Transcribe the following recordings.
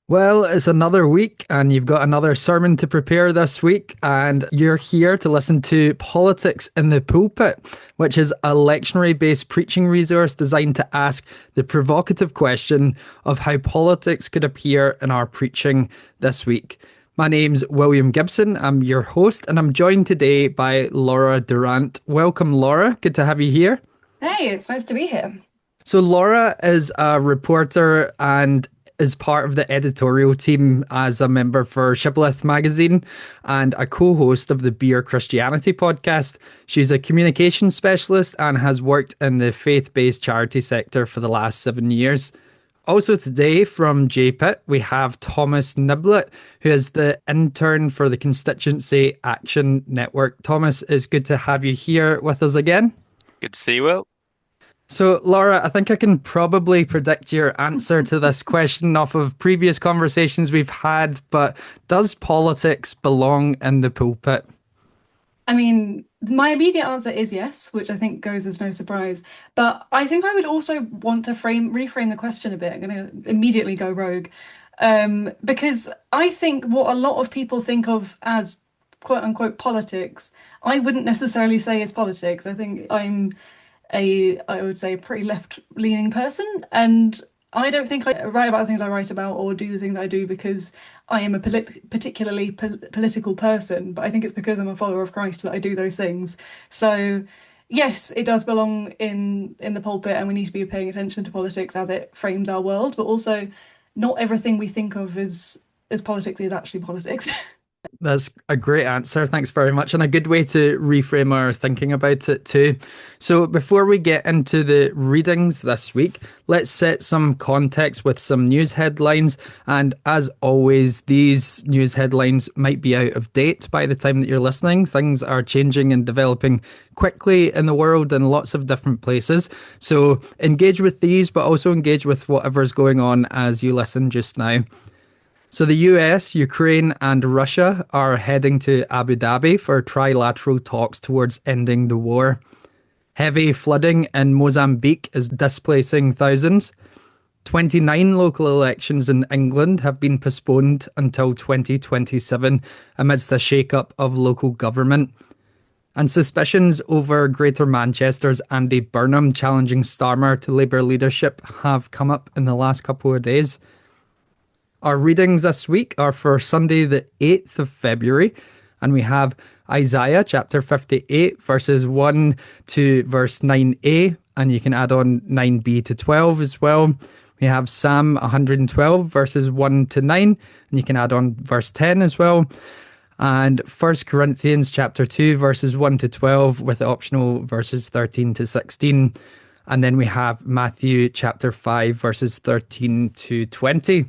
Well, it's another week, and you've got another sermon to prepare this week, and you're here to listen to Politics in the Pulpit, which is a lectionary based preaching resource designed to ask the provocative question of how politics could appear in our preaching this week. My name's William Gibson. I'm your host, and I'm joined today by Laura Durrant. Welcome, Laura. Good to have you here. Hey, it's nice to be here. So, Laura is a reporter and is part of the editorial team as a member for Shibboleth magazine and a co-host of the Beer Christianity podcast. She's a communications specialist and has worked in the faith-based charity sector for the last 7 years. Also today from JPIT, we have Thomas Niblett, who is the intern for the Constituency Action Network. Thomas, it's good to have you here with us again. Good to see you, Will. So, Laura, I think I can probably predict your answer to this question off of previous conversations we've had, but does politics belong in the pulpit? I mean, my immediate answer is yes, which I think goes as no surprise. But I think I would also want to reframe the question a bit. I'm going to immediately go rogue. Because I think what a lot of people think of as quote unquote politics, I wouldn't necessarily say is politics. I think I would say, a pretty left-leaning person, and I don't think I write about the things I write about or do the things I do because I am a particularly political person, but I think it's because I'm a follower of Christ that I do those things. So yes, it does belong in the pulpit, and we need to be paying attention to politics as it frames our world, but also not everything we think of as politics is actually politics. That's a great answer. Thanks very much. And a good way to reframe our thinking about it too. So before we get into the readings this week, let's set some context with some news headlines. And as always, these news headlines might be out of date by the time that you're listening. Things are changing and developing quickly in the world in lots of different places. So engage with these, but also engage with whatever's going on as you listen just now. So the US, Ukraine and Russia are heading to Abu Dhabi for trilateral talks towards ending the war. Heavy flooding in Mozambique is displacing thousands. 29 local elections in England have been postponed until 2027 amidst a shake-up of local government. And suspicions over Greater Manchester's Andy Burnham challenging Starmer to Labour leadership have come up in the last couple of days. Our readings this week are for Sunday, the 8th of February, and we have Isaiah chapter 58, verses 1 to verse 9a, and you can add on 9b to 12 as well. We have Psalm 112, verses 1 to 9, and you can add on verse 10 as well. And 1 Corinthians chapter 2, verses 1 to 12, with the optional verses 13 to 16. And then we have Matthew chapter 5, verses 13 to 20.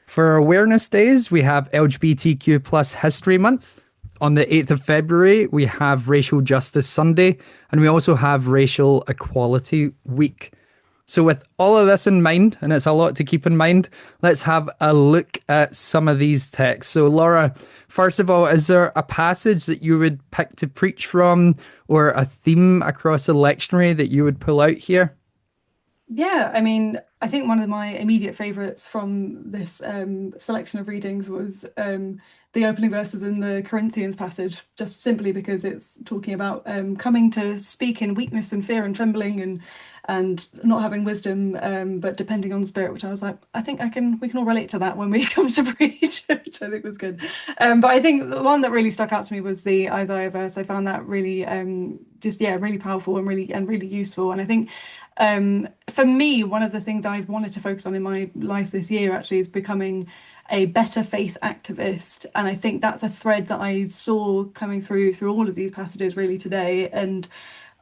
For Awareness Days, we have LGBTQ plus History Month. On the 8th of February, we have Racial Justice Sunday, and we also have Racial Equality Week. So with all of this in mind, and it's a lot to keep in mind, let's have a look at some of these texts. So Laura, first of all, is there a passage that you would pick to preach from or a theme across the lectionary that you would pull out here? Yeah, I mean, I think one of my immediate favourites from this selection of readings was the opening verses in the Corinthians passage, just simply because it's talking about coming to speak in weakness and fear and trembling and not having wisdom, but depending on the Spirit, which I was like, I think we can all relate to that when we come to preach, which I think was good. But I think the one that really stuck out to me was the Isaiah verse. I found that really really powerful and really useful. And I think for me, one of the things I've wanted to focus on in my life this year actually is becoming a better faith activist. And I think that's a thread that I saw coming through all of these passages really today. And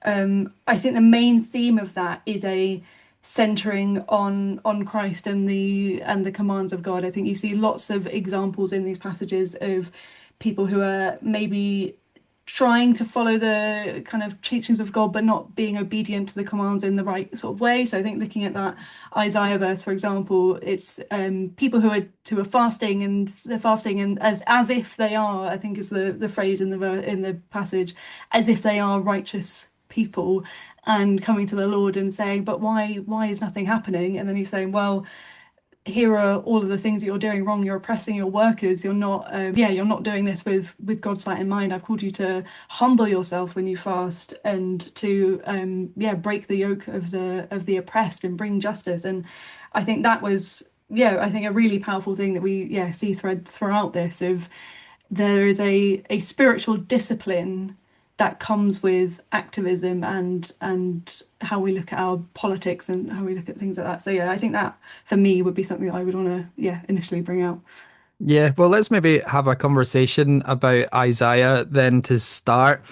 I think the main theme of that is a centering on Christ and the commands of God. I think you see lots of examples in these passages of people who are maybe trying to follow the kind of teachings of God, but not being obedient to the commands in the right sort of way. So I think looking at that Isaiah verse, for example, it's people who are fasting, and they're fasting and as if they are, I think is the phrase in the passage, as if they are righteous people, and coming to the Lord and saying, but why is nothing happening? And then he's saying, well, here are all of the things that you're doing wrong. You're oppressing your workers. You're not, yeah, you're not doing this with God's sight in mind. I've called you to humble yourself when you fast and to, yeah, break the yoke of the oppressed and bring justice. And I think that was, yeah, I think a really powerful thing that we, yeah, see thread throughout this of there is a spiritual discipline that comes with activism and how we look at our politics and how we look at things like that. So yeah, I think that for me would be something that I would want to, yeah, initially bring out. Yeah, well, let's maybe have a conversation about Isaiah then to start.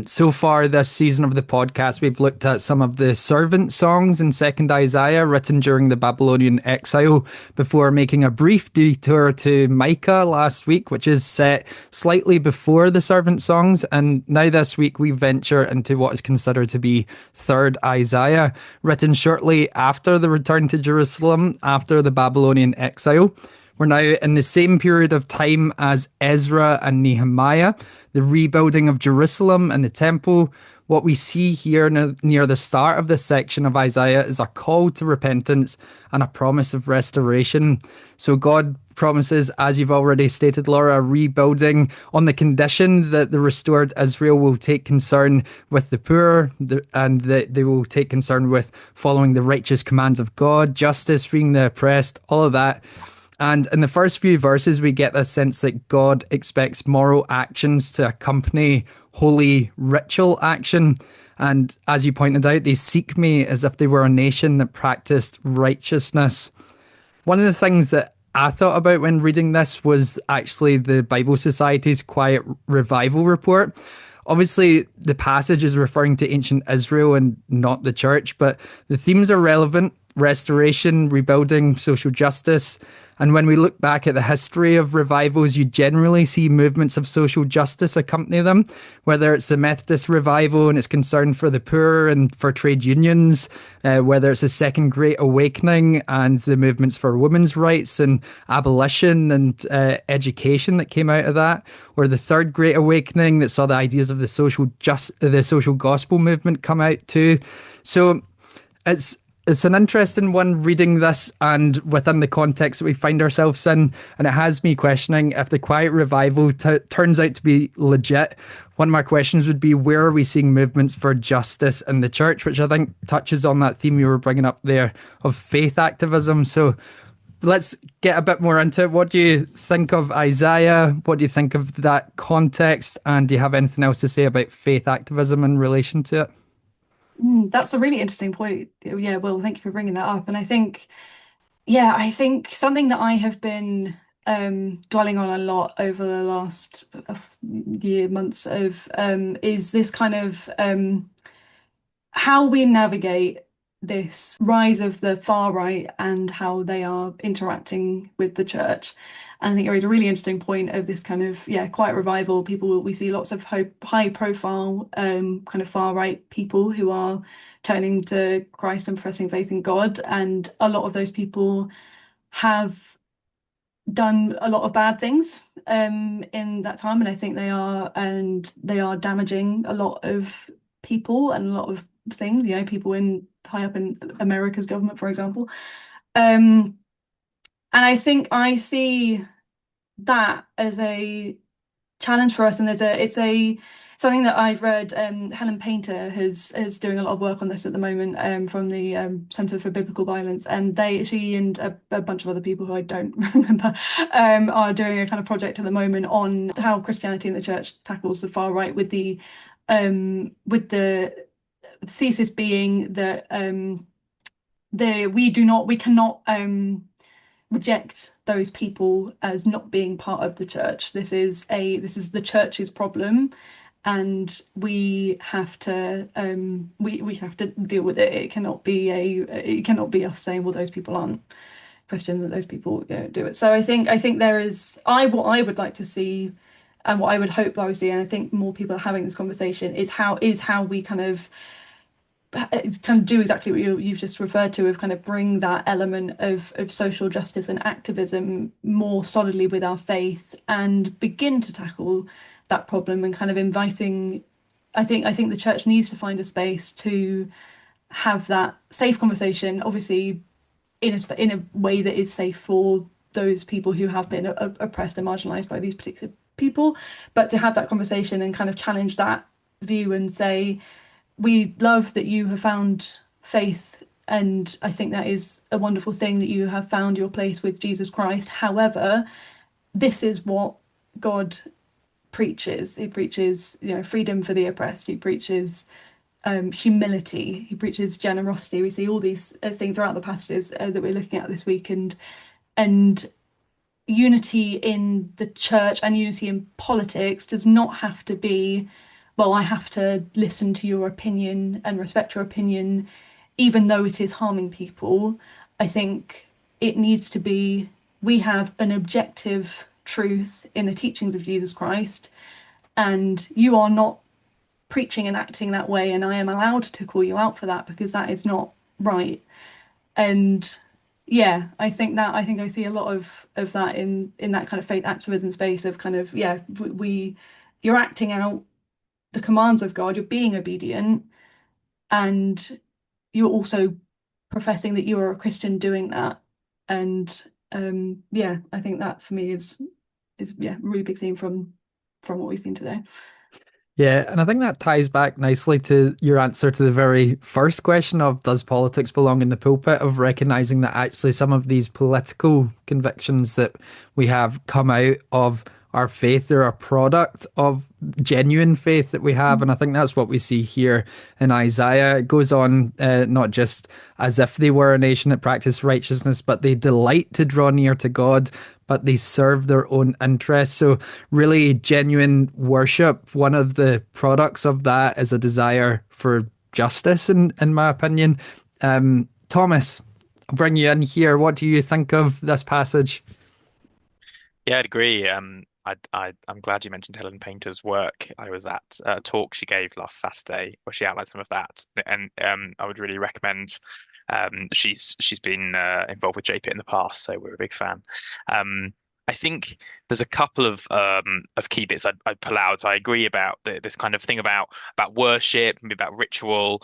So far this season of the podcast, we've looked at some of the servant songs in Second Isaiah written during the Babylonian exile before making a brief detour to Micah last week, which is set slightly before the servant songs. And now this week we venture into what is considered to be Third Isaiah, written shortly after the return to Jerusalem after the Babylonian exile. We're now in the same period of time as Ezra and Nehemiah, the rebuilding of Jerusalem and the temple. What we see here near the start of this section of Isaiah is a call to repentance and a promise of restoration. So God promises, as you've already stated, Laura, rebuilding on the condition that the restored Israel will take concern with the poor and that they will take concern with following the righteous commands of God, justice, freeing the oppressed, all of that. And in the first few verses, we get this sense that God expects moral actions to accompany holy ritual action. And as you pointed out, they seek me as if they were a nation that practiced righteousness. One of the things that I thought about when reading this was actually the Bible Society's Quiet Revival report. Obviously, the passage is referring to ancient Israel and not the church, but the themes are relevant: restoration, rebuilding, social justice. And when we look back at the history of revivals, you generally see movements of social justice accompany them, whether it's the Methodist revival and its concern for the poor and for trade unions, whether it's the Second Great Awakening and the movements for women's rights and abolition and education that came out of that, or the Third Great Awakening that saw the ideas of the social gospel movement come out too. So it's an interesting one reading this and within the context that we find ourselves in. And it has me questioning if the Quiet Revival turns out to be legit. One of my questions would be, where are we seeing movements for justice in the church, which I think touches on that theme you were bringing up there of faith activism. So let's get a bit more into it. What do you think of Isaiah? What do you think of that context? And do you have anything else to say about faith activism in relation to it? That's a really interesting point. Yeah, well, thank you for bringing that up. And I think, yeah, I think something that I have been dwelling on a lot over the last months of is this kind of how we navigate this rise of the far right and how they are interacting with the church. And I think there is a really interesting point of this kind of, yeah, quiet revival. We see lots of high profile kind of far right people who are turning to Christ and professing faith in God. And a lot of those people have done a lot of bad things in that time. And I think they are damaging a lot of people and a lot of things, you know, people in high up in America's government, for example. And I think I see that as a challenge for us. And it's a something that I've read. Helen Painter is doing a lot of work on this at the moment, from the Centre for Biblical Violence, and she and a bunch of other people who I don't remember are doing a kind of project at the moment on how Christianity and the church tackles the far right, with the thesis being that we cannot reject those people as not being part of the church. This is the church's problem, and we have to we have to deal with it. It cannot be us saying, well, those people aren't Christian, that those people, you know, do it. So I think there is what I would like to see, and what I would hope I would see, and I think more people are having this conversation, is how we kind of do exactly what you've just referred to, of kind of bring that element of social justice and activism more solidly with our faith and begin to tackle that problem, and kind of inviting, I think the church needs to find a space to have that safe conversation. Obviously, in a way that is safe for those people who have been oppressed and marginalized by these particular people. But to have that conversation and kind of challenge that view and say, we love that you have found faith, and I think that is a wonderful thing that you have found your place with Jesus Christ. However, this is what God preaches. He preaches, freedom for the oppressed. He preaches humility. He preaches generosity. We see all these things throughout the passages that we're looking at this week, and unity in the church and unity in politics does not have to be, well, I have to listen to your opinion and respect your opinion, even though it is harming people. I think it needs to be, we have an objective truth in the teachings of Jesus Christ, and you are not preaching and acting that way, and I am allowed to call you out for that because that is not right. And yeah, I think I see a lot of that in that kind of faith activism space of kind of, yeah, we you're acting out the commands of God, you're being obedient, and you're also professing that you are a Christian doing that. And yeah, I think that for me is yeah, a really big theme from what we've seen today. Yeah, and I think that ties back nicely to your answer to the very first question of does politics belong in the pulpit, of recognizing that actually some of these political convictions that we have come out of our faith. They're a product of genuine faith that we have. And I think that's what we see here in Isaiah. It goes on not just as if they were a nation that practiced righteousness, but they delight to draw near to God, but they serve their own interests. So, really, genuine worship, one of the products of that is a desire for justice, in my opinion. Thomas, I'll bring you in here. What do you think of this passage? Yeah, I'd agree. I'm glad you mentioned Helen Paynter's work. I was at a talk she gave last Saturday where she outlined some of that, and I would really recommend. She's been involved with JPIT in the past, so we're a big fan. Um, I think there's a couple of key bits I'd pull out. I agree about this kind of thing about worship, maybe about ritual,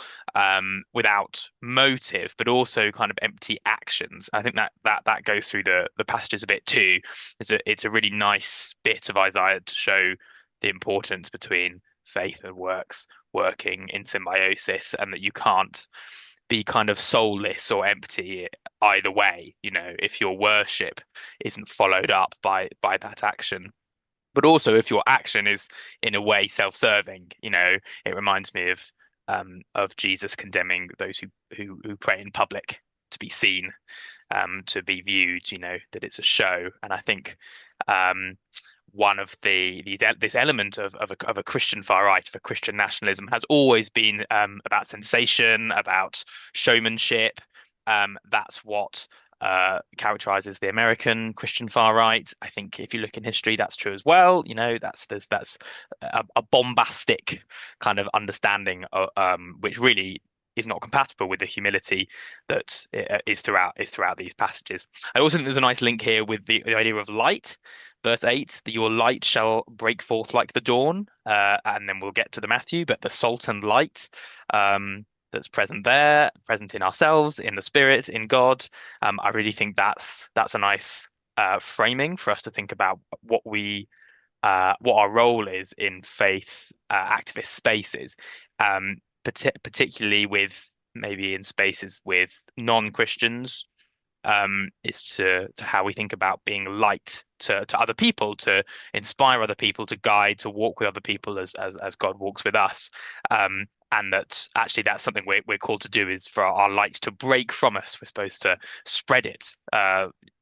without motive, but also kind of empty actions. I think that goes through the passages a bit too. It's a really nice bit of Isaiah to show the importance between faith and works working in symbiosis, and that you can't be kind of soulless or empty either way, if your worship isn't followed up by that action. But also if your action is in a way self-serving, it reminds me of Jesus condemning those who pray in public to be seen, to be viewed, that it's a show. And I think one of this element of a Christian far right, of a Christian nationalism, has always been about sensation, about showmanship. That's what characterizes the American Christian far right. I think if you look in history, that's true as well. That's a bombastic kind of understanding, which really is not compatible with the humility that is throughout these passages. I also think there's a nice link here with the idea of light. Verse 8, that your light shall break forth like the dawn. And then we'll get to the Matthew, but the salt and light that's present there, present in ourselves, in the Spirit, in God. I really think that's a nice framing for us to think about what our role is in faith activist spaces, particularly with maybe in spaces with non-Christians, is to how we think about being light to other people, to inspire other people, to guide, to walk with other people as God walks with us. And that actually that's something we're called to do, is for our light to break from us. We're supposed to spread it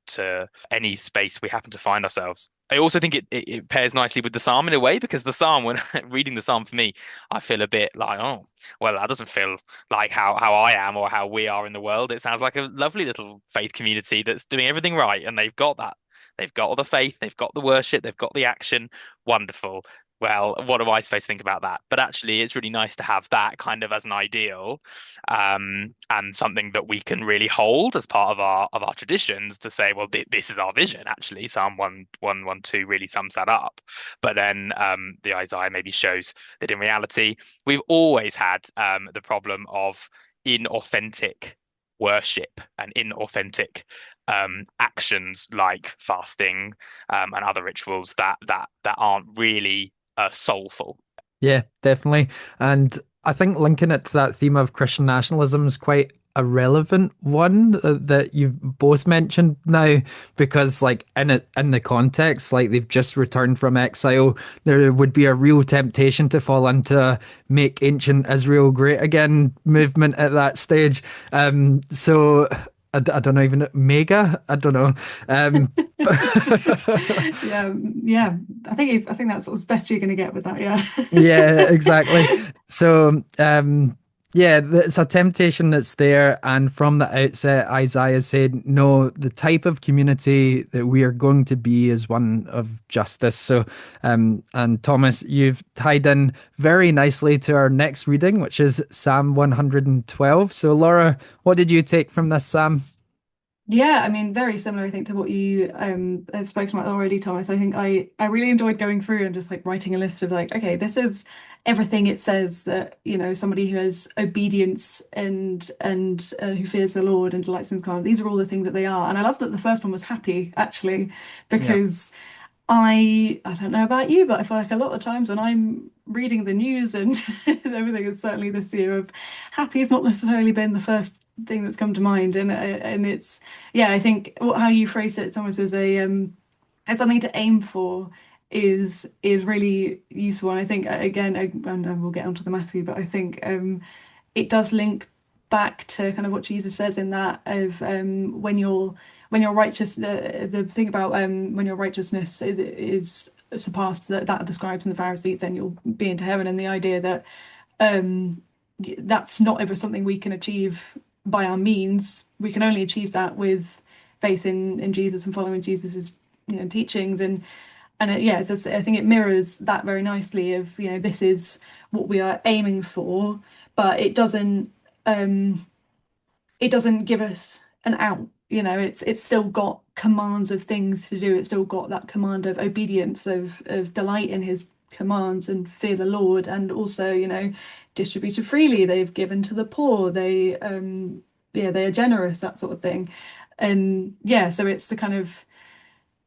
to any space we happen to find ourselves. I also think it pairs nicely with the psalm in a way, because the psalm, when reading the psalm for me, I feel a bit like, oh, well, that doesn't feel like how I am or how we are in the world. It sounds like a lovely little faith community that's doing everything right, and they've got that. They've got all the faith, they've got the worship, they've got the action. Wonderful. Well, what am I supposed to think about that? But actually, it's really nice to have that kind of as an ideal, and something that we can really hold as part of our traditions, to say, well, this is our vision. Actually, Psalm 112 really sums that up. But then the Isaiah maybe shows that in reality, we've always had the problem of inauthentic worship and inauthentic actions like fasting and other rituals that aren't really soulful. Yeah, definitely. And I think linking it to that theme of Christian nationalism is quite a relevant one that you've both mentioned now, because like in the context, like they've just returned from exile, there would be a real temptation to fall into a make ancient Israel great again movement at that stage. So I don't know, even mega, I don't know. Um, Yeah, yeah. I think that's what's best you're going to get with that. Yeah. Yeah, exactly. So, yeah, it's a temptation that's there. And from the outset, Isaiah said, no, the type of community that we are going to be is one of justice. So, and Thomas, you've tied in very nicely to our next reading, which is Psalm 112. So, Laura, what did you take from this Psalm? Yeah, I mean, very similar, I think, to what you have spoken about already, Thomas. I think I really enjoyed going through and just like writing a list of like, okay, this is everything it says that, somebody who has obedience and who fears the Lord and delights in His command. These are all the things that they are. And I love that the first one was happy, actually, Yeah. because I don't know about you, but I feel like a lot of times when I'm reading the news and everything, is certainly this year of happy has not necessarily been the first thing that's come to mind, and it's yeah, I think how you phrase it, Thomas, as a as something to aim for is really useful. And I think again, and we'll get onto the Matthew, but I think it does link back to kind of what Jesus says in that of when your righteous the thing about when your righteousness is surpassed that the scribes and the Pharisees, then you'll be into heaven, and the idea that um that's not ever something we can achieve by our means. We can only achieve that with faith in Jesus and following Jesus's teachings, and yeah, I think it mirrors that very nicely of this is what we are aiming for, but um it doesn't give us an out. It's still got commands of things to do. It's still got that command of obedience, of delight in His commands and fear the Lord, and also distributed freely. They've given to the poor. They are generous, that sort of thing. And yeah, so it's the kind of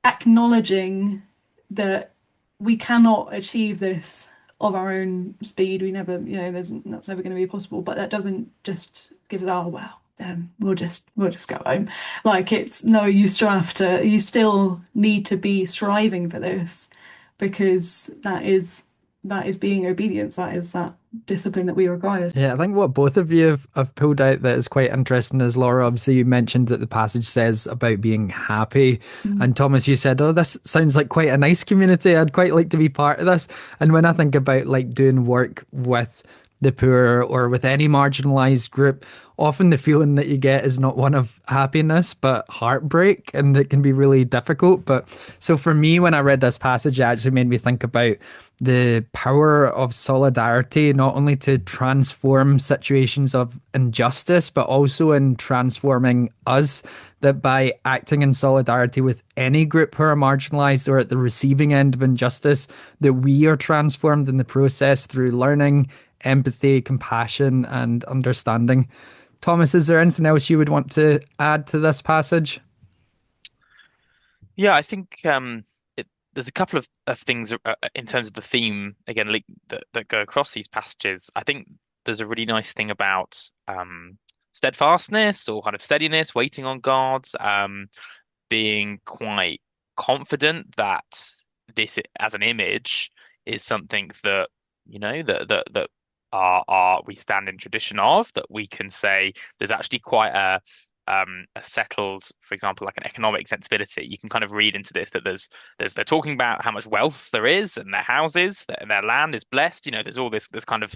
acknowledging that we cannot achieve this of our own speed. We never, that's never going to be possible. But that doesn't just give us, oh well, we'll just go home. Like it's no, you still need to be striving for this, because that is being obedience. That is that discipline that we require. Yeah, I think what both of you have pulled out that is quite interesting is, Laura, obviously you mentioned that the passage says about being happy. Mm. And Thomas, you said, oh, this sounds like quite a nice community. I'd quite like to be part of this. And when I think about like doing work with the poor or with any marginalized group, often the feeling that you get is not one of happiness, but heartbreak. And it can be really difficult. But so for me, when I read this passage, it actually made me think about the power of solidarity, not only to transform situations of injustice, but also in transforming us. That by acting in solidarity with any group who are marginalized or at the receiving end of injustice, that we are transformed in the process through learning, empathy, compassion, and understanding. Thomas, is there anything else you would want to add to this passage? Yeah, I think there's a couple of things in terms of the theme again that go across these passages. I think there's a really nice thing about steadfastness or kind of steadiness, waiting on God, being quite confident that this as an image is something that that are we stand in tradition of, that we can say there's actually quite a settled, for example, like an economic sensibility. You can kind of read into this that there's they're talking about how much wealth there is and their houses and their land is blessed. There's all this kind of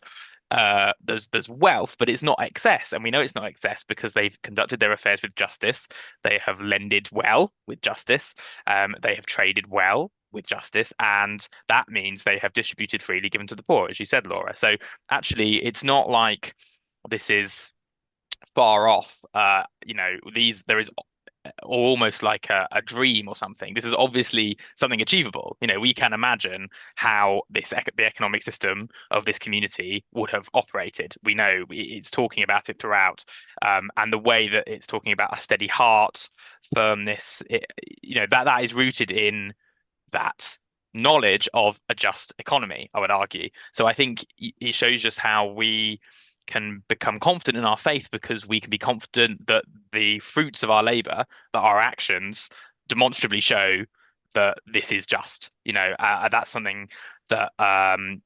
there's wealth, but it's not excess, and we know it's not excess because they've conducted their affairs with justice. They have lended well with justice. They have traded well with justice, and that means they have distributed freely, given to the poor, as you said, Laura. So actually, it's not like this is far off. These there is or almost like a dream or something. This is obviously something achievable. We can imagine how the economic system of this community would have operated. We know it's talking about it throughout, and the way that it's talking about a steady heart, firmness. That is rooted in that knowledge of a just economy, I would argue. So I think it shows just how we can become confident in our faith because we can be confident that the fruits of our labor, that our actions demonstrably show that this is just. That's something that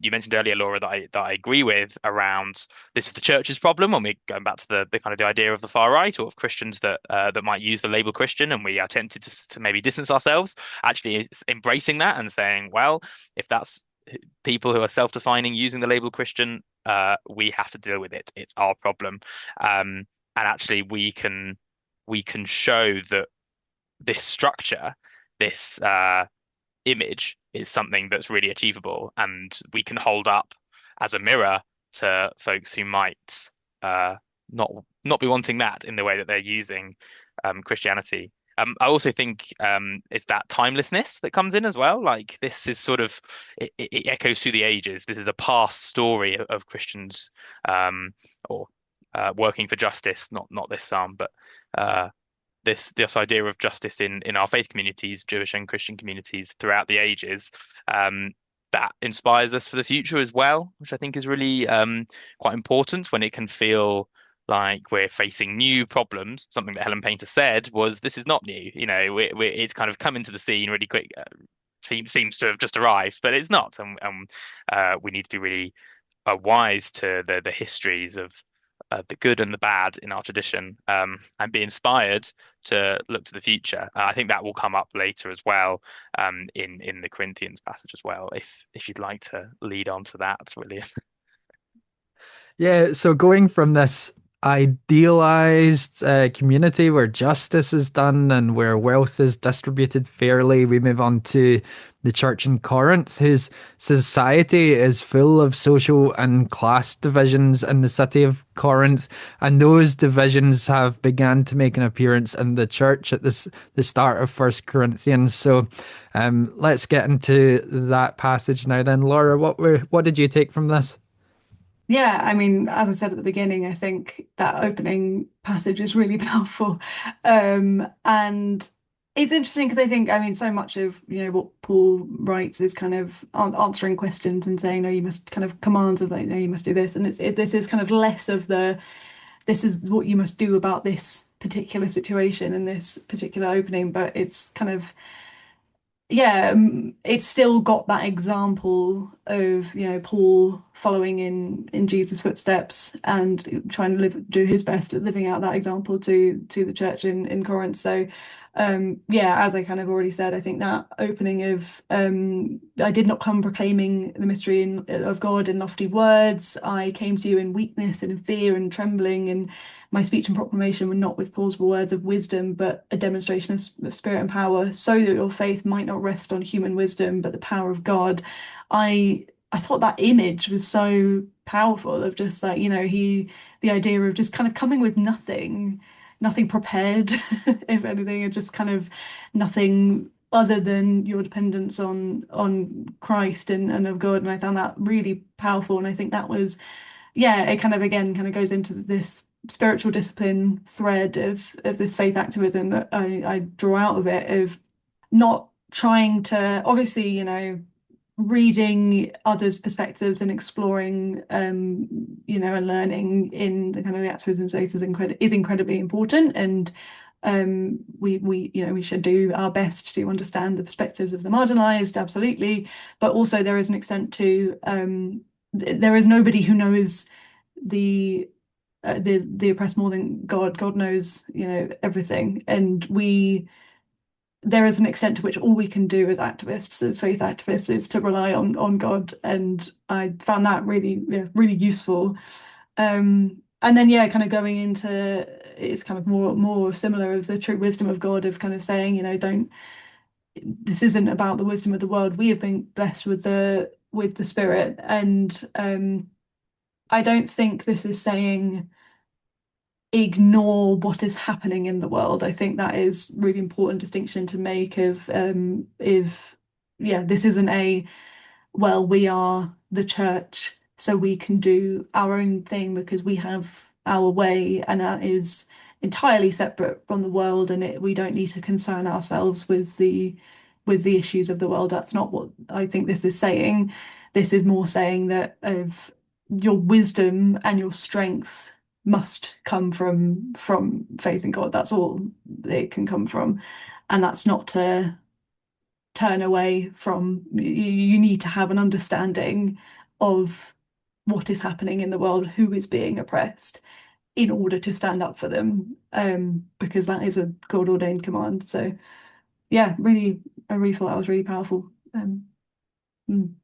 you mentioned earlier, Laura, that I agree with around this is the church's problem when we're going back to the kind of the idea of the far right or of Christians that might use the label Christian, and we are tempted to maybe distance ourselves. Actually, it's embracing that and saying, well, if that's people who are self-defining using the label Christian, we have to deal with it. It's our problem, and actually we can show that this structure, this image, is something that's really achievable, and we can hold up as a mirror to folks who might uh, not not be wanting that in the way that they're using Christianity. I also think it's that timelessness that comes in as well. Like this is sort of it echoes through the ages. This is a past story of Christians or working for justice. Not this psalm, but this idea of justice in our faith communities, Jewish and Christian communities throughout the ages. That inspires us for the future as well, which I think is really quite important when it can feel like we're facing new problems. Something that Helen Paynter said was, "This is not new. It's kind of come into the scene really quick. Seems to have just arrived, but it's not, and we need to be really wise to the histories of the good and the bad in our tradition, and be inspired to look to the future. I think that will come up later as well, in the Corinthians passage as well. If you'd like to lead on to that, William. Yeah, so going from this idealized community where justice is done and where wealth is distributed fairly, we move on to the church in Corinth, whose society is full of social and class divisions in the city of Corinth, and those divisions have begun to make an appearance in the church at the start of First Corinthians. So, let's get into that passage now. Then, Laura, what did you take from this? Yeah, I mean, as I said at the beginning, I think that opening passage is really powerful. And it's interesting because I think, I mean, so much of, what Paul writes is kind of answering questions and saying, no, you must kind of commands of like, no, you must do this. And this is kind of less of this is what you must do about this particular situation and this particular opening, but it's kind of yeah, it's still got that example of, Paul following in Jesus' footsteps and trying to do his best at living out that example to the church in Corinth. So, yeah, as I kind of already said, I think that opening of I did not come proclaiming the mystery of God in lofty words. I came to you in weakness and in fear and trembling, and my speech and proclamation were not with plausible words of wisdom, but a demonstration of spirit and power, so that your faith might not rest on human wisdom, but the power of God. I thought that image was so powerful of just like, the idea of just kind of coming with nothing prepared, if anything, and just kind of nothing other than your dependence on Christ and of God. And I found that really powerful. And I think that was, yeah, it kind of again kind of goes into this spiritual discipline thread of this faith activism that I draw out of it, of not trying to obviously, reading others' perspectives and exploring and learning in the kind of the activism space is incredibly important, and we should do our best to understand the perspectives of the marginalized, absolutely, but also there is an extent to there is nobody who knows the oppressed more than God. God knows, everything, and there is an extent to which all we can do as activists, as faith activists, is to rely on God, and I found that really, yeah, really useful. And then, yeah, kind of going into it's kind of more similar of the true wisdom of God, of kind of saying, don't, this isn't about the wisdom of the world. We have been blessed with the Spirit, and I don't think this is saying ignore what is happening in the world. I think that is really important distinction to make of if yeah, this isn't a well, we are the church, so we can do our own thing because we have our way, and that is entirely separate from the world, and we don't need to concern ourselves with the issues of the world. That's not what I think this is saying. This is more saying that of your wisdom and your strength must come from faith in God. That's all it can come from, and that's not to turn away from. You need to have an understanding of what is happening in the world, who is being oppressed, in order to stand up for them, because that is a God ordained command. So yeah, really, I really thought that was really powerful. Mm.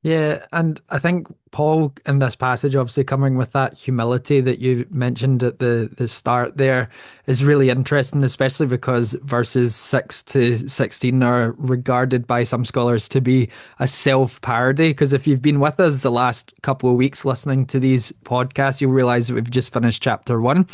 Yeah, and I think Paul in this passage, obviously coming with that humility that you mentioned at the start there, is really interesting, especially because verses 6 to 16 are regarded by some scholars to be a self-parody. Because if you've been with us the last couple of weeks listening to these podcasts, you'll realize that we've just finished chapter 1.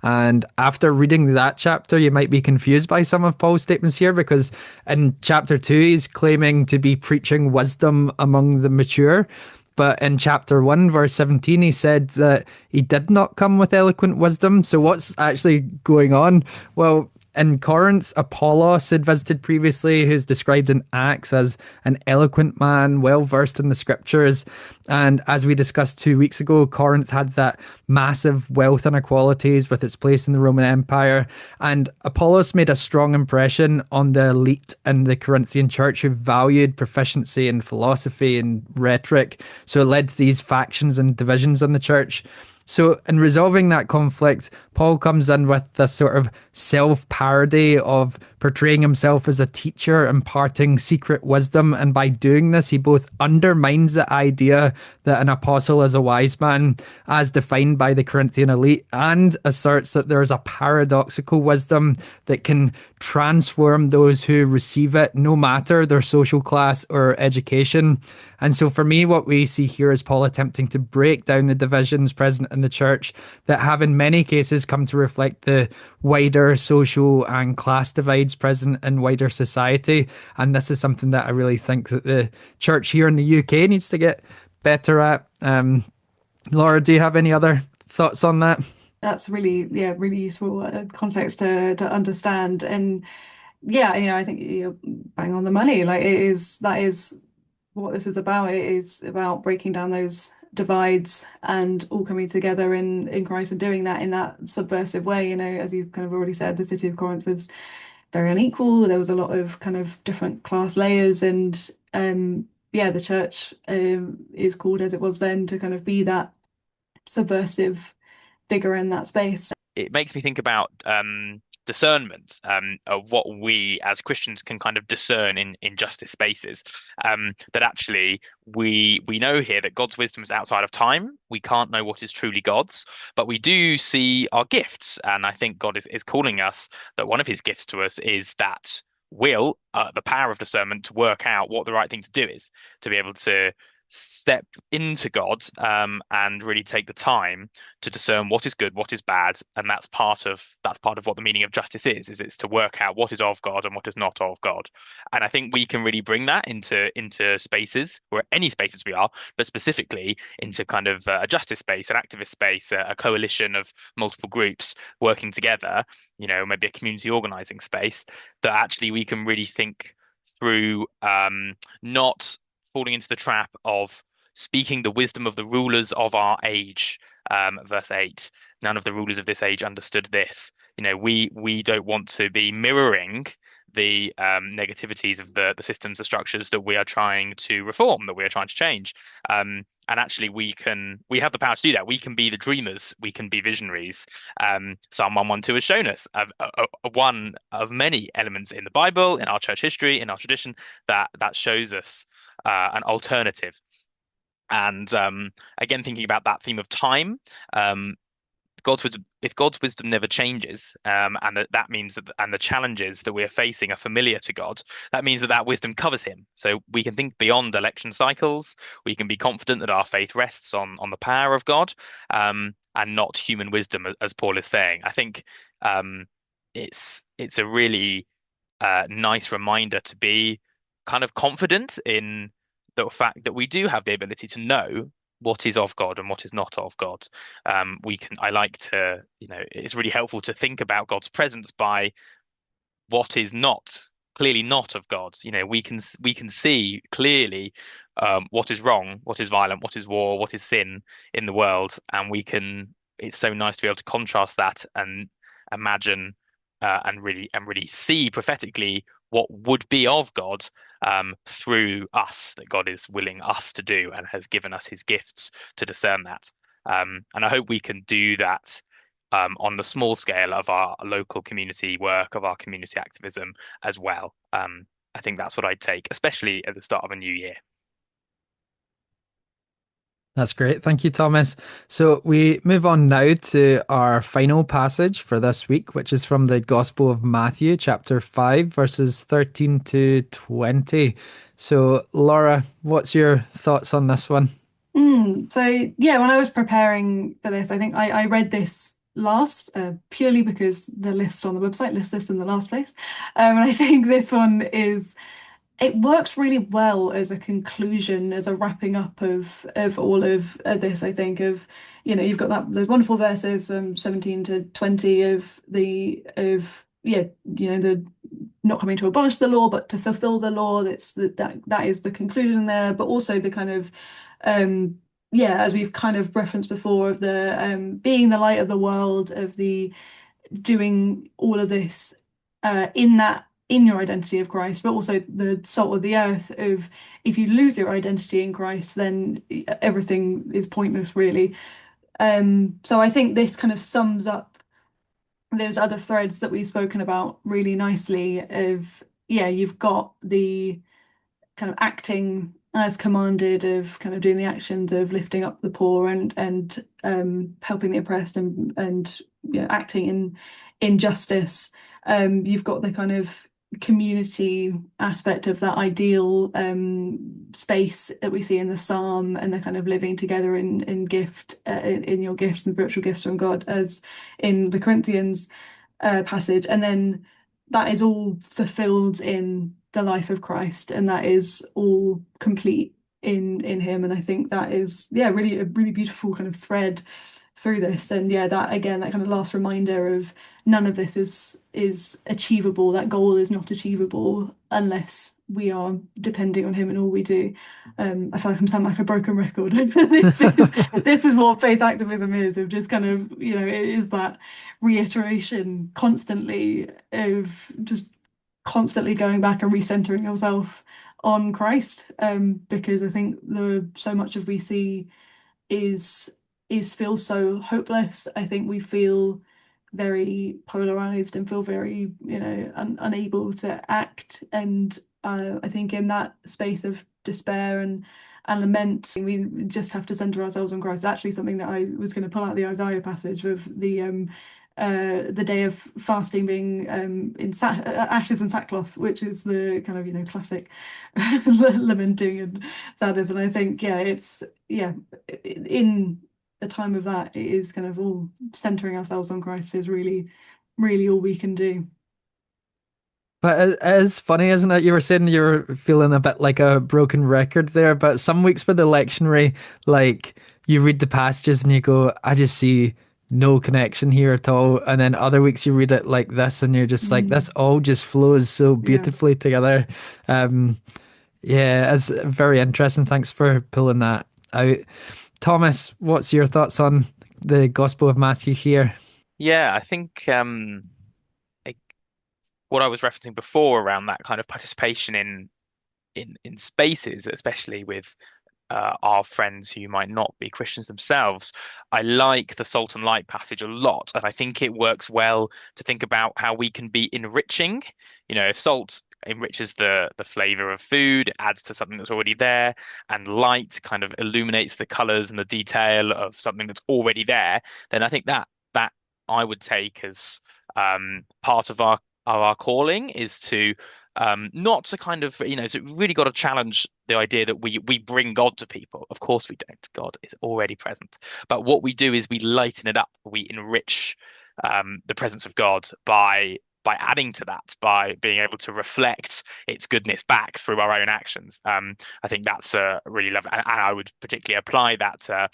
And after reading that chapter, you might be confused by some of Paul's statements here, because in chapter 2, he's claiming to be preaching wisdom among the mature. But in chapter 1, verse 17, he said that he did not come with eloquent wisdom. So what's actually going on? Well, in Corinth, Apollos had visited previously, who's described in Acts as an eloquent man, well versed in the scriptures. And as we discussed 2 weeks ago, Corinth had that massive wealth inequalities with its place in the Roman Empire. And Apollos made a strong impression on the elite in the Corinthian church who valued proficiency in philosophy and rhetoric. So it led to these factions and divisions in the church. So, in resolving that conflict, Paul comes in with this sort of self parody of portraying himself as a teacher, imparting secret wisdom. And by doing this, he both undermines the idea that an apostle is a wise man, as defined by the Corinthian elite, and asserts that there is a paradoxical wisdom that can transform those who receive it, no matter their social class or education. And so, for me, what we see here is Paul attempting to break down the divisions present in the church that have, in many cases, come to reflect the wider social and class divides present in wider society. And this is something that I really think that the church here in the UK needs to get better at. Laura, do you have any other thoughts on that? That's really, yeah, really useful context to understand. And yeah, I think you're bang on the money. Like that is what this is about. It is about breaking down those divides and all coming together in Christ, and doing that in that subversive way. As you've kind of already said, the city of Corinth was very unequal. There was a lot of kind of different class layers, and yeah, the church is called, as it was then, to kind of be that subversive figure in that space. It makes me think about discernment, of what we as Christians can kind of discern in justice spaces. That actually we know here that God's wisdom is outside of time. We can't know what is truly God's, but we do see our gifts, and I think God is calling us, that one of His gifts to us is that will, the power of discernment, to work out what the right thing to do is, to be able to step into God, and really take the time to discern what is good, what is bad, and that's part of what the meaning of justice is it's to work out what is of God and what is not of God. And I think we can really bring that into spaces, or any spaces we are, but specifically into kind of a justice space, an activist space, a coalition of multiple groups working together, maybe a community organizing space, that actually we can really think through, not falling into the trap of speaking the wisdom of the rulers of our age. Verse 8, none of the rulers of this age understood this. We don't want to be mirroring the negativities of the systems, the structures that we are trying to reform, that we are trying to change. And actually, we have the power to do that. We can be the dreamers. We can be visionaries. Psalm 112 has shown us one of many elements in the Bible, in our church history, in our tradition, that shows us an alternative. And again, thinking about that theme of time, if God's wisdom never changes, and that means that and the challenges that we're facing are familiar to God, that means that that wisdom covers him. So we can think beyond election cycles. We can be confident that our faith rests on the power of God, and not human wisdom, as Paul is saying. I think it's a really nice reminder to be kind of confident in the fact that we do have the ability to know what is of God and what is not of God. I like to, it's really helpful to think about God's presence by what is not clearly not of God. We can see clearly what is wrong, what is violent, what is war, what is sin in the world, and we can. It's so nice to be able to contrast that and imagine and really see prophetically what would be of God through us, that God is willing us to do and has given us his gifts to discern that. And I hope we can do that on the small scale of our local community work, of our community activism as well. I think that's what I'd take, especially at the start of a new year. That's great. Thank you, Thomas. So we move on now to our final passage for this week, which is from the Gospel of Matthew, chapter 5, verses 13 to 20. So, Laura, what's your thoughts on this one? So yeah, when I was preparing for this, I think I read this last purely because the list on the website lists this in the last place. And I think this one it works really well as a conclusion, as a wrapping up of all of this. I think you've got those wonderful verses 17 to 20 the not coming to abolish the law but to fulfill the law. That is the conclusion there, but also the kind of as we've kind of referenced before, of the being the light of the world, of the doing all of this in your identity of Christ, but also the salt of the earth of, if you lose your identity in Christ, then everything is pointless, really. So I think this kind of sums up those other threads that we've spoken about really nicely of, you've got the kind of acting as commanded, of kind of doing the actions of lifting up the poor and helping the oppressed and acting in justice. You've got the kind of community aspect of that ideal space that we see in the psalm, and the kind of living together in gift in your gifts and spiritual gifts from God, as in the Corinthians passage. And then that is all fulfilled in the life of Christ, and that is all complete in him. And I think that is really a really beautiful kind of thread through this. And that again, that kind of last reminder of none of this is achievable. That goal is not achievable unless we are depending on him in all we do. I feel like I'm sounding like a broken record. This is what faith activism is, of just kind of, it is that reiteration constantly of just constantly going back and recentering yourself on Christ, because I think so much of we see is feels so hopeless. I think we feel very polarized and feel very unable to act, and I think in that space of despair and lament, we just have to center ourselves on Christ. It's actually something that I was going to pull out the Isaiah passage of the day of fasting being in ashes and sackcloth, which is the kind of classic lamenting and sadness. And I think it's in a time of that, it is kind of all centering ourselves on Christ is really, really all we can do. But it is funny, isn't it? You were saying you were feeling a bit like a broken record there, but some weeks with the lectionary, like you read the passages and you go, I just see no connection here at all. And then other weeks you read it like this and you're just like, this all just flows so beautifully together. It's very interesting. Thanks for pulling that out. Thomas, what's your thoughts on the Gospel of Matthew here? Yeah, I think what I was referencing before around that kind of participation in spaces, especially with our friends who might not be Christians themselves. I like the salt and light passage a lot, and I think it works well to think about how we can be enriching. If salt enriches the flavor of food, it adds to something that's already there, and light kind of illuminates the colors and the detail of something that's already there, then I think that that I would take as part of our calling is to not to kind of, so we really got to challenge the idea that we bring God to people. Of course we don't. God is already present. But what we do is we lighten it up. We enrich the presence of God by adding to that, by being able to reflect its goodness back through our own actions. I think that's really lovely, and I would particularly apply that to,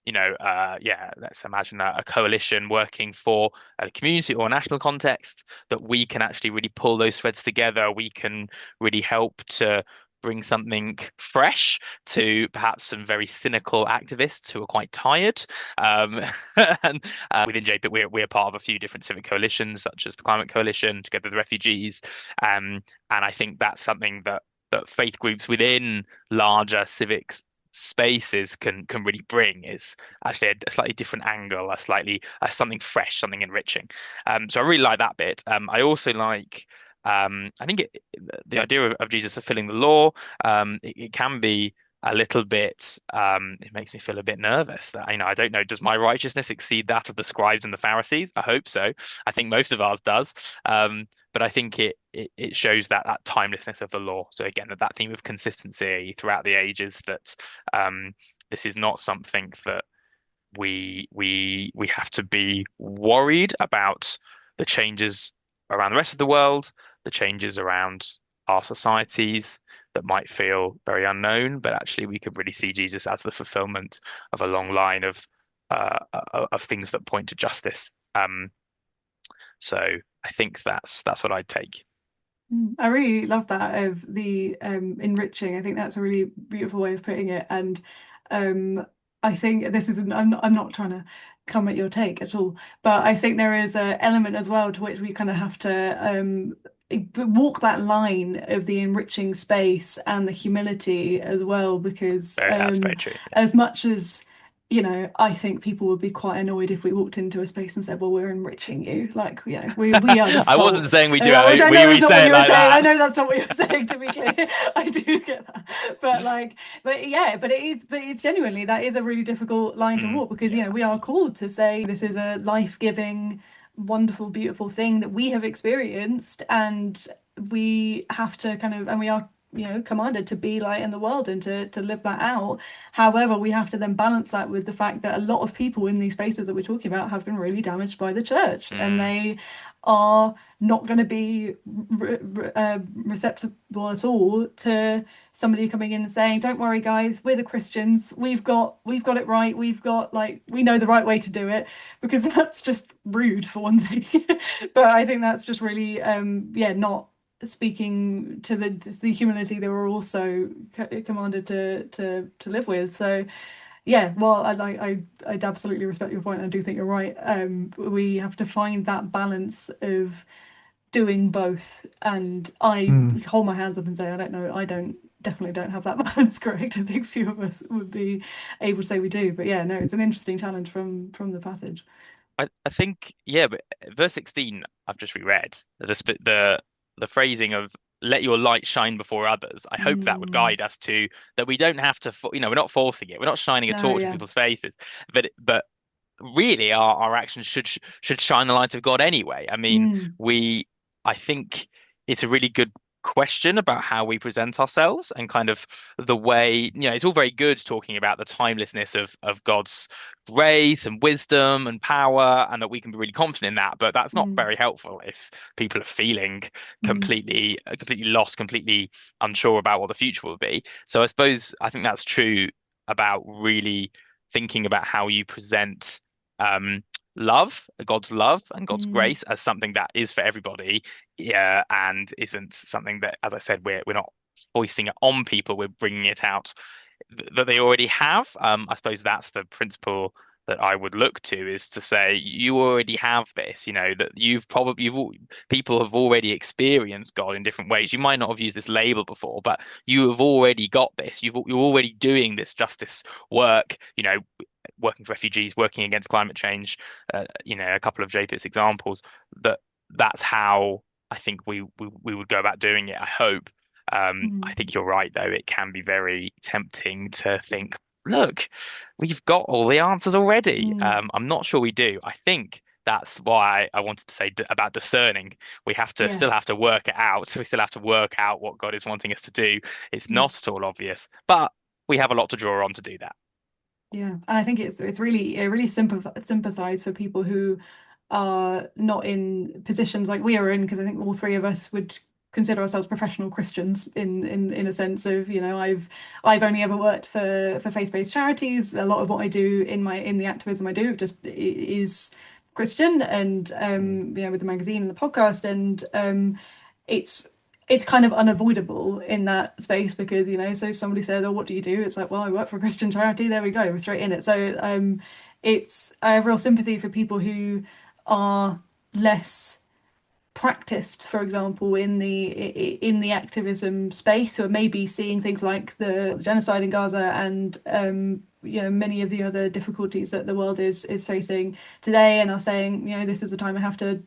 let's imagine a coalition working for a community or a national context, that we can actually really pull those threads together. We can really help to bring something fresh to perhaps some very cynical activists who are quite tired. And within JPIT, we're part of a few different civic coalitions, such as the Climate Coalition, Together with Refugees. And I think that's something that faith groups within larger civic spaces can really bring, is actually a slightly different angle, something fresh, something enriching. So I really like that bit. I also like I think the idea of Jesus fulfilling the law. It can be a little bit. It makes me feel a bit nervous that, I don't know, does my righteousness exceed that of the scribes and the Pharisees? I hope so. I think most of ours does. But I think it shows that timelessness of the law. So again, that theme of consistency throughout the ages, that this is not something that we have to be worried about the changes around the rest of the world, the changes around our societies that might feel very unknown, but actually we could really see Jesus as the fulfillment of a long line of things that point to justice. So I think that's what I'd take. I really love that, of the enriching. I think that's a really beautiful way of putting it. And I think this isn't, I'm not trying to come at your take at all, but I think there is an element as well to which we kind of have to walk that line of the enriching space and the humility as well, because That's very true. as much as I think people would be quite annoyed if we walked into a space and said, "Well, we're enriching you." Like, we are the I salt. wasn't saying we do Which I it. know We is not what say you it were like saying. I that. know that's not what you're saying, to be clear. I do get that. But yeah, but it's genuinely, that is a really difficult line to walk, because, Yeah. we are called to say this is a life-giving, wonderful, beautiful thing that we have experienced, and we have to and we are commanded to be light in the world and to live that out. However, we have to then balance that with the fact that a lot of people in these spaces that we're talking about have been really damaged by the church, and they are not going to be receptive at all to somebody coming in and saying, "Don't worry, guys, we're the Christians. We've got it right. We know the right way to do it," because that's just rude, for one thing. But I think that's just really not speaking to the humility that we're also commanded to live with. So yeah, well, I'd absolutely respect your point. I do think you're right. We have to find that balance of doing both, and I hold my hands up and say I don't know. I definitely don't have that balance correct. I think few of us would be able to say we do. But yeah, no, it's an interesting challenge from the passage. I think, yeah, but verse 16 I've just reread, the phrasing of "let your light shine before others." I hope that would guide us to that we don't have to, we're not forcing it. We're not shining a No, torch in yeah. people's faces, but really our actions should shine the light of God anyway. I mean, I think it's a really good question about how we present ourselves, and kind of the way, it's all very good talking about the timelessness of God's grace and wisdom and power, and that we can be really confident in that, but that's not very helpful if people are feeling completely lost, completely unsure about what the future will be. So I think that's true about really thinking about how you present um God's love and God's grace as something that is for everybody, yeah, and isn't something that, as I said, we're not foisting it on people. We're bringing it out that they already have. I suppose that's the principle that I would look to, is to say you already have this, that people have already experienced God in different ways. You might not have used this label before, but you have already got this. You're already doing this justice work, working for refugees, working against climate change, a couple of JPIT's examples. That's how I think we would go about doing it, I hope. I think you're right, though. It can be very tempting to think look, we've got all the answers already. Mm, I'm not sure we do. I think that's why I wanted to say about discerning. We have to yeah. still have to work it out. We still have to work out what God is wanting us to do. It's Mm. not at all obvious, but we have a lot to draw on to do that. Yeah, and I think it's really sympathize for people who are not in positions like we are in, because I think all three of us would consider ourselves professional Christians in a sense of, I've only ever worked for faith-based charities. A lot of what I do in the activism I do just is Christian, and Mm. with the magazine and the podcast, and it's it's kind of unavoidable in that space because, so somebody says, oh, what do you do? It's like, well, I work for a Christian charity. There we go, we're straight in it. So I have real sympathy for people who are less practiced, for example, in the activism space, who are maybe seeing things like the genocide in Gaza and many of the other difficulties that the world is facing today, and are saying, this is the time I have to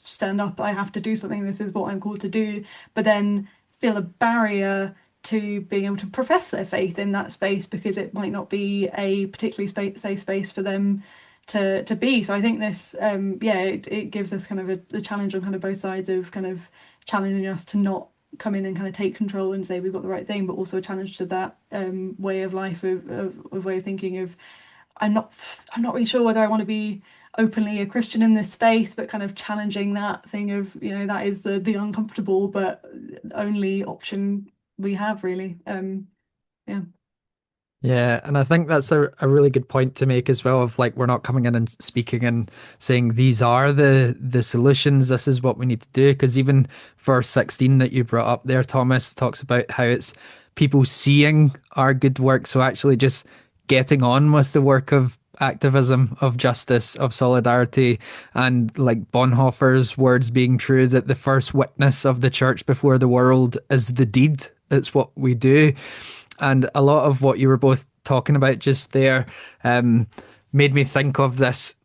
stand up, I have to do something, this is what I'm called to do, but then feel a barrier to being able to profess their faith in that space because it might not be a particularly safe space for them to be. So I think this, it gives us kind of a challenge on kind of both sides of kind of challenging us to not come in and kind of take control and say we've got the right thing, but also a challenge to that way of life, of way of thinking of, I'm not I'm not really sure whether I want to be openly a Christian in this space, but kind of challenging that thing of, that is the uncomfortable but only option we have, really. Yeah. Yeah, and I think that's a really good point to make as well of like we're not coming in and speaking and saying these are the solutions, this is what we need to do. Because even verse 16 that you brought up there, Thomas, talks about how it's people seeing our good work. So actually just getting on with the work of activism, of justice, of solidarity, and like Bonhoeffer's words being true that the first witness of the church before the world is the deed. It's what we do. And a lot of what you were both talking about just there made me think of this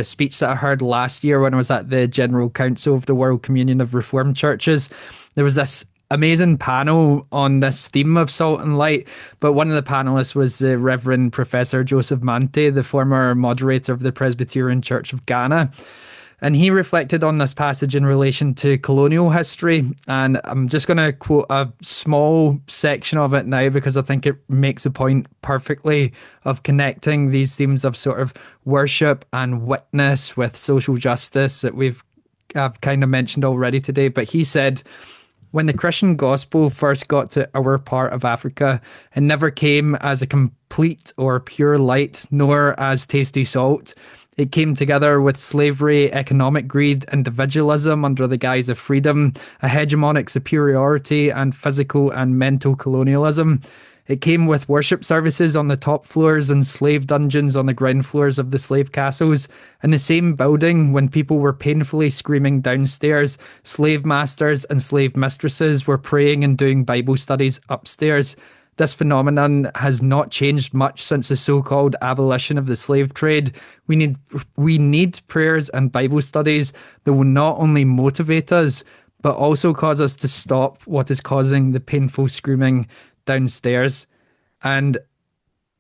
speech that I heard last year when I was at the General Council of the World Communion of Reformed Churches. There was this amazing panel on this theme of salt and light, but one of the panelists was the Reverend Professor Joseph Mante, the former moderator of the Presbyterian Church of Ghana. And he reflected on this passage in relation to colonial history. And I'm just going to quote a small section of it now because I think it makes a point perfectly of connecting these themes of sort of worship and witness with social justice that I've kind of mentioned already today. But he said, when the Christian gospel first got to our part of Africa, it never came as a complete or pure light, nor as tasty salt. It came together with slavery, economic greed, individualism under the guise of freedom, a hegemonic superiority, and physical and mental colonialism. It came with worship services on the top floors and slave dungeons on the ground floors of the slave castles. In the same building, when people were painfully screaming downstairs, slave masters and slave mistresses were praying and doing Bible studies upstairs. This phenomenon has not changed much since the so-called abolition of the slave trade. We need prayers and Bible studies that will not only motivate us, but also cause us to stop what is causing the painful screaming downstairs. And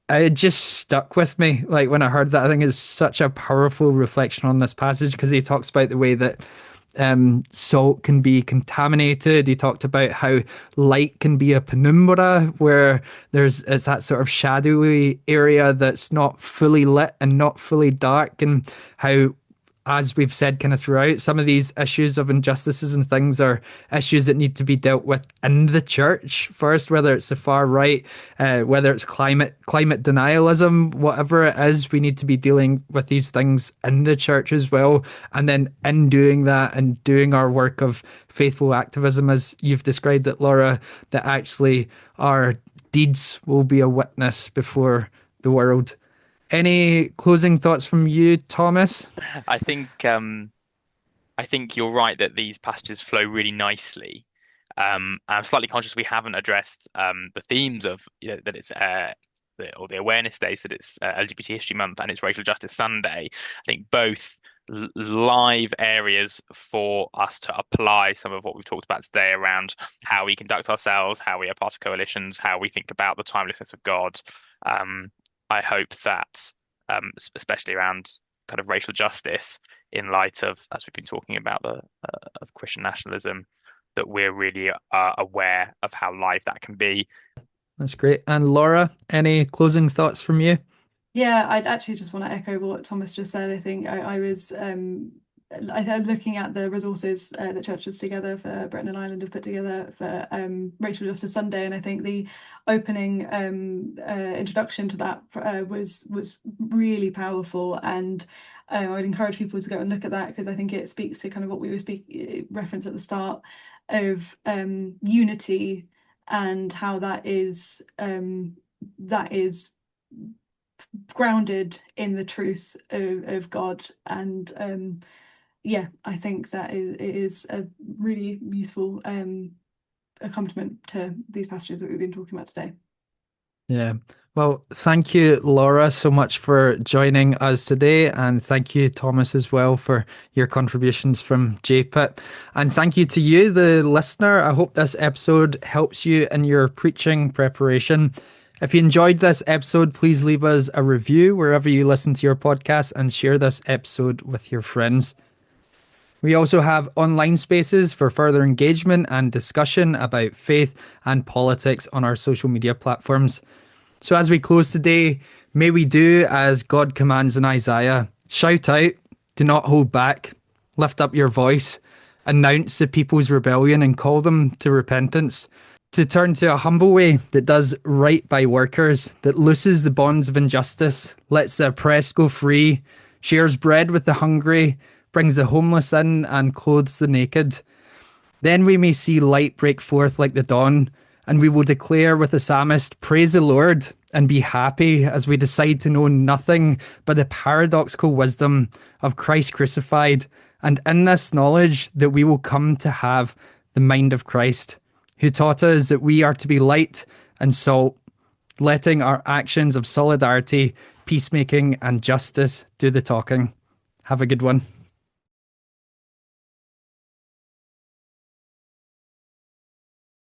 it just stuck with me. Like when I heard that, I think it's such a powerful reflection on this passage because he talks about the way that salt can be contaminated. He talked about how light can be a penumbra, where it's that sort of shadowy area that's not fully lit and not fully dark, and how, as we've said kind of throughout, some of these issues of injustices and things are issues that need to be dealt with in the church first, whether it's the far right, whether it's climate denialism, whatever it is, we need to be dealing with these things in the church as well. And then in doing that and doing our work of faithful activism, as you've described it, Laura, that actually our deeds will be a witness before the world. Any closing thoughts from you, Thomas? I think um, I think you're right that these passages flow really nicely. I'm slightly conscious we haven't addressed the themes of that it's or the awareness days that it's LGBT History Month and it's Racial Justice Sunday. I think both live areas for us to apply some of what we've talked about today around how we conduct ourselves, how we are part of coalitions, how we think about the timelessness of God. I hope that, especially around kind of racial justice, in light of, as we've been talking about, of Christian nationalism, that we're really aware of how live that can be. That's great. And Laura, any closing thoughts from you? Yeah, I'd actually just want to echo what Thomas just said. I think I was looking at the resources that Churches Together for Britain and Ireland have put together for Racial Justice Sunday, and I think the opening introduction to that was really powerful, and I would encourage people to go and look at that, because I think it speaks to kind of what we were reference at the start of unity, and how that is grounded in the truth of God. And yeah, I think that it is a really useful accompaniment to these passages that we've been talking about today. Yeah. Well, thank you, Laura, so much for joining us today. And thank you, Thomas, as well, for your contributions from JPIT. And thank you to you, the listener. I hope this episode helps you in your preaching preparation. If you enjoyed this episode, please leave us a review wherever you listen to your podcast, and share this episode with your friends. We also have online spaces for further engagement and discussion about faith and politics on our social media platforms. So as we close today, may we do as God commands in Isaiah: shout out, do not hold back, lift up your voice, announce the people's rebellion and call them to repentance, to turn to a humble way that does right by workers, that looses the bonds of injustice, lets the oppressed go free, shares bread with the hungry, brings the homeless in and clothes the naked. Then we may see light break forth like the dawn, and we will declare with the psalmist, praise the Lord, and be happy as we decide to know nothing but the paradoxical wisdom of Christ crucified, and in this knowledge that we will come to have the mind of Christ, who taught us that we are to be light and salt, letting our actions of solidarity, peacemaking, and justice do the talking. Have a good one.